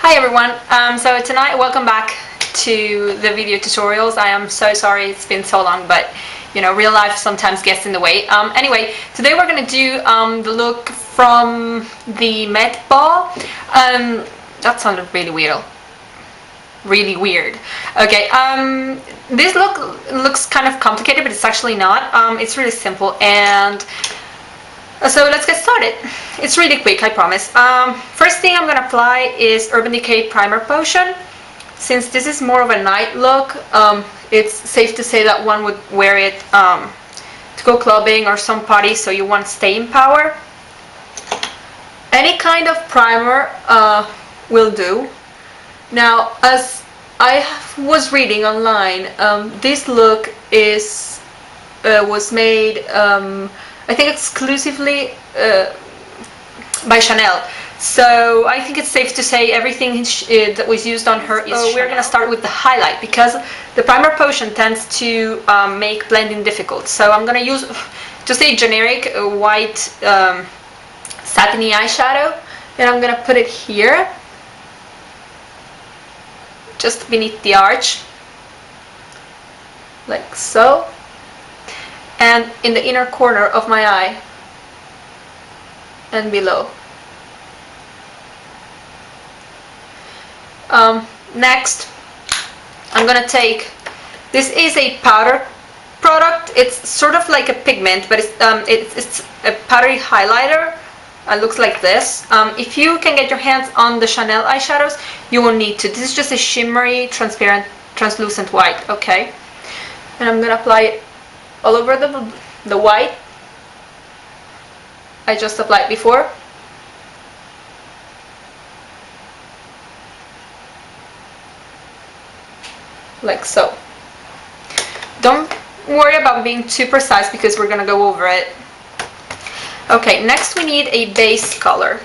Hi everyone, so tonight welcome back to the video tutorials. I am so sorry it's been so long, but you know, real life sometimes gets in the way. Anyway, today we're gonna do the look from the Met Ball. That sounded really weird. Really weird. Okay, this looks kind of complicated, but it's actually not. It's really simple, and so let's get started. It's really quick, I promise. First thing I'm gonna apply is Urban Decay Primer Potion. Since this is more of a night look, it's safe to say that one would wear it to go clubbing or some party, so you want staying power. Any kind of primer will do. Now, as I was reading online, this look was made I think exclusively by Chanel. So I think it's safe to say everything that was used on her is Chanel. We're going to start with the highlight, because the primer potion tends to make blending difficult. So I'm going to use just a generic white satiny eyeshadow, and I'm going to put it here, just beneath the arch, like so, and in the inner corner of my eye and below. Next, I'm gonna take, this is a powder product. It's sort of like a pigment, but it's a powdery highlighter. It looks like this. If you can get your hands on the Chanel eyeshadows, you won't need to. This is just a shimmery, transparent, translucent white. Okay, and I'm gonna apply it all over the white I just applied before. Like so. Don't worry about being too precise, because we're gonna go over it. Okay, next we need a base color,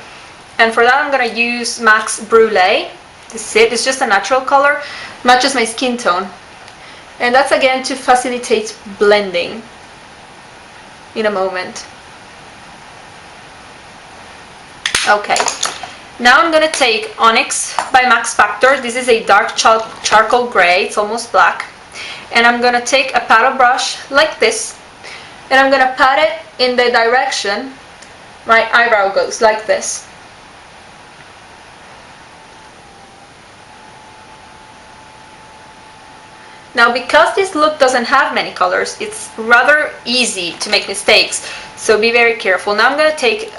and for that I'm gonna use Max Brulee. This is it. It's just a natural color, matches my skin tone, and that's again to facilitate blending in a moment. Okay, now I'm gonna take Onyx by Max Factor. This is a dark charcoal gray, it's almost black, and I'm gonna take a paddle brush like this, and I'm gonna pat it in the direction my eyebrow goes, like this. Now, because this look doesn't have many colors, it's rather easy to make mistakes, so be very careful. Now I'm going to take,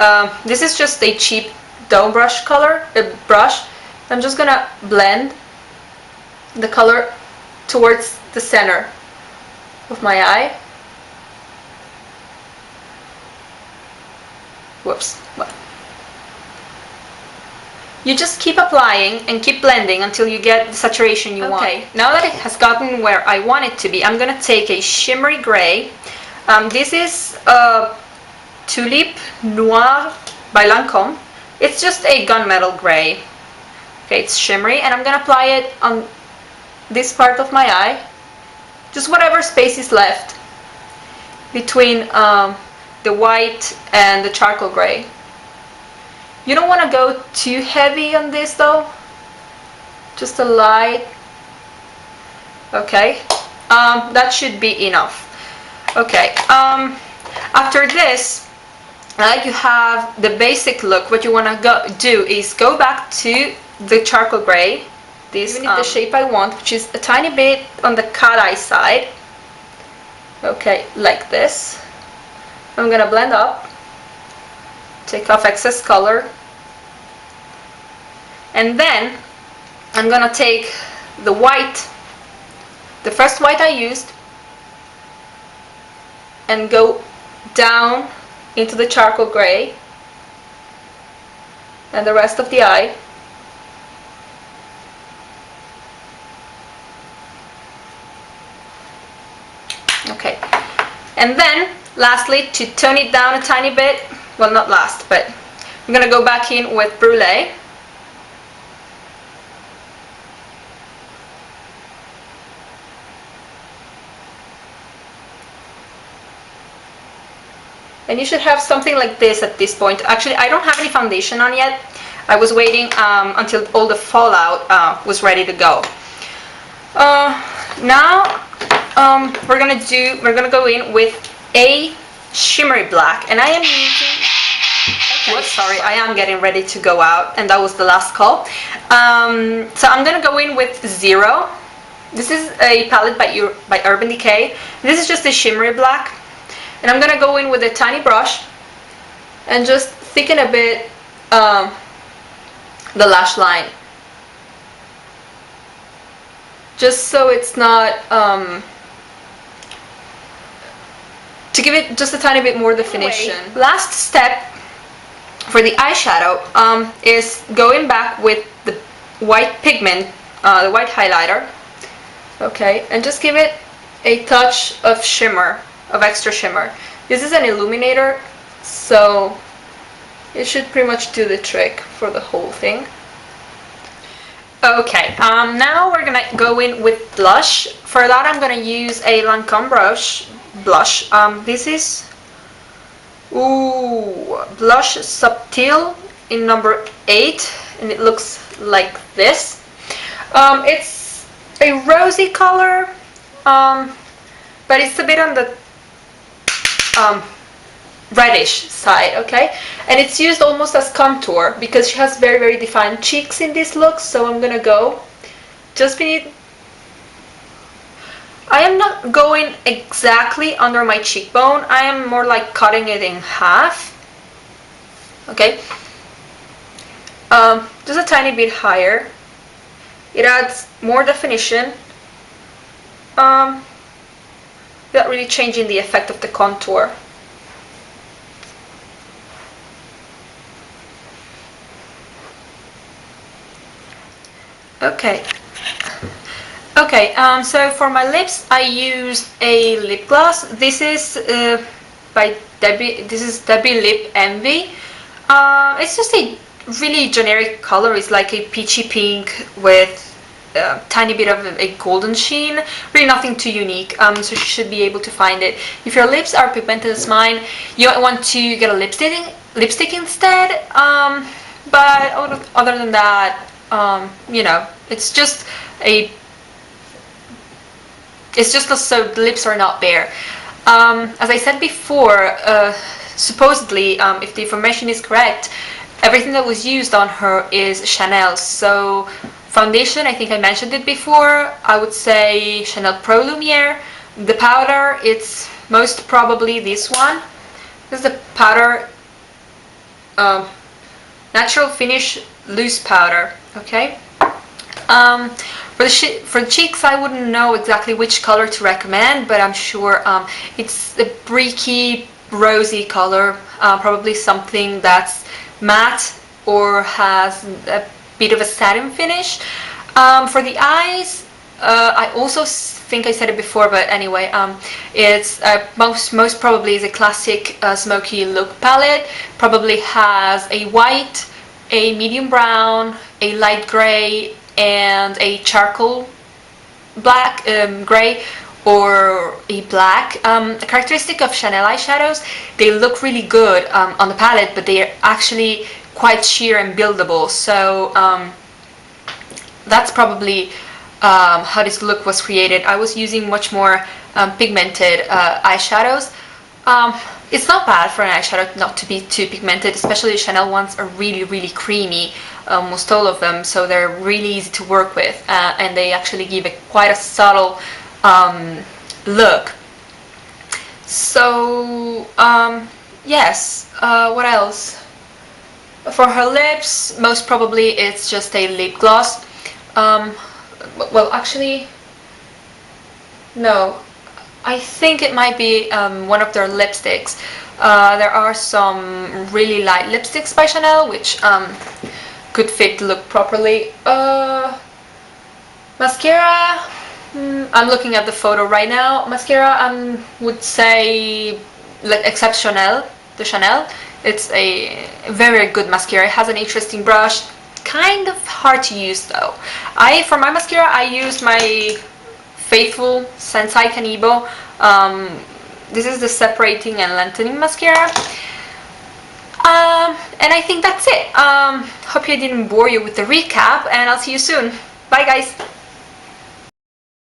this is just a cheap dough brush brush. I'm just going to blend the color towards the center of my eye. Whoops. You just keep applying and keep blending until you get the saturation you want. Okay, now that it has gotten where I want it to be, I'm going to take a shimmery gray. This is Tulip Noir by Lancome. It's just a gunmetal gray. Okay, it's shimmery, and I'm going to apply it on this part of my eye. Just whatever space is left between the white and the charcoal gray. You don't want to go too heavy on this though, just a light. Okay, that should be enough. Okay, after this, you have the basic look. What you want to do is go back to the charcoal gray, this the shape I want, which is a tiny bit on the cat eye side. Okay, like this. I'm gonna blend up, take off excess color, and then I'm gonna take the white, the first white I used, and go down into the charcoal gray and the rest of the eye. Okay, and then lastly, to tone it down a tiny bit, well, not last, but I'm gonna go back in with Brulee. And you should have something like this at this point. Actually, I don't have any foundation on yet, I was waiting until all the fallout was ready to go. Now we're gonna go in with a shimmery black, and I am using, okay, sorry, I am getting ready to go out, and that was the last call. So I'm gonna go in with Zero. This is a palette by Urban Decay. This is just a shimmery black, and I'm gonna go in with a tiny brush and just thicken a bit the lash line, just so it's not to give it just a tiny bit more definition. Last step for the eyeshadow is going back with the white pigment, the white highlighter, okay, and just give it a touch of shimmer, of extra shimmer. This is an illuminator, so it should pretty much do the trick for the whole thing. Okay, now we're gonna go in with blush. For that I'm gonna use a Lancome blush. This is Blush Subtil in number 8, and it looks like this. It's a rosy color, but it's a bit on the reddish side, okay, and it's used almost as contour because she has very, very defined cheeks in this look. So I'm gonna go just beneath. I am not going exactly under my cheekbone, I am more like cutting it in half, okay, just a tiny bit higher. It adds more definition without really changing the effect of the contour. Okay. So for my lips, I used a lip gloss. This is by Debbie. This is Debbie Lip Envy. It's just a really generic color. It's like a peachy pink with a tiny bit of a golden sheen. Really nothing too unique. So you should be able to find it. If your lips are pigmented as mine, you might want to get a lipstick instead. But other than that, you know, it's just so the lips are not bare. As I said before, supposedly, if the information is correct, everything that was used on her is Chanel. So foundation, I think I mentioned it before, I would say Chanel Pro Lumiere. The powder, it's most probably this one. This is the powder, Natural Finish Loose Powder, okay? For the cheeks, I wouldn't know exactly which color to recommend, but I'm sure it's a bricky, rosy color, probably something that's matte or has a bit of a satin finish. For the eyes, I also think I said it before, but anyway, it's most probably is a classic smoky look palette. Probably has a white, a medium brown, a light gray, and a charcoal black, gray, or a black. A characteristic of Chanel eyeshadows, they look really good on the palette, but they are actually quite sheer and buildable. So that's probably how this look was created. I was using much more pigmented eyeshadows. It's not bad for an eyeshadow not to be too pigmented, especially the Chanel ones are really, really creamy, almost all of them, so they're really easy to work with, and they actually give quite a subtle look. So yes, what else? For her lips, most probably it's just a lip gloss. Well, actually, no, I think it might be one of their lipsticks. There are some really light lipsticks by Chanel which could fit the look properly. Mascara, I'm looking at the photo right now. Mascara, would say, like, except Chanel, the Chanel, it's a very good mascara. It has an interesting brush, kind of hard to use though. For my mascara, I use my faithful Sensai Canibo. This is the separating and lengthening mascara. And I think that's it. Hope I didn't bore you with the recap, and I'll see you soon. Bye guys.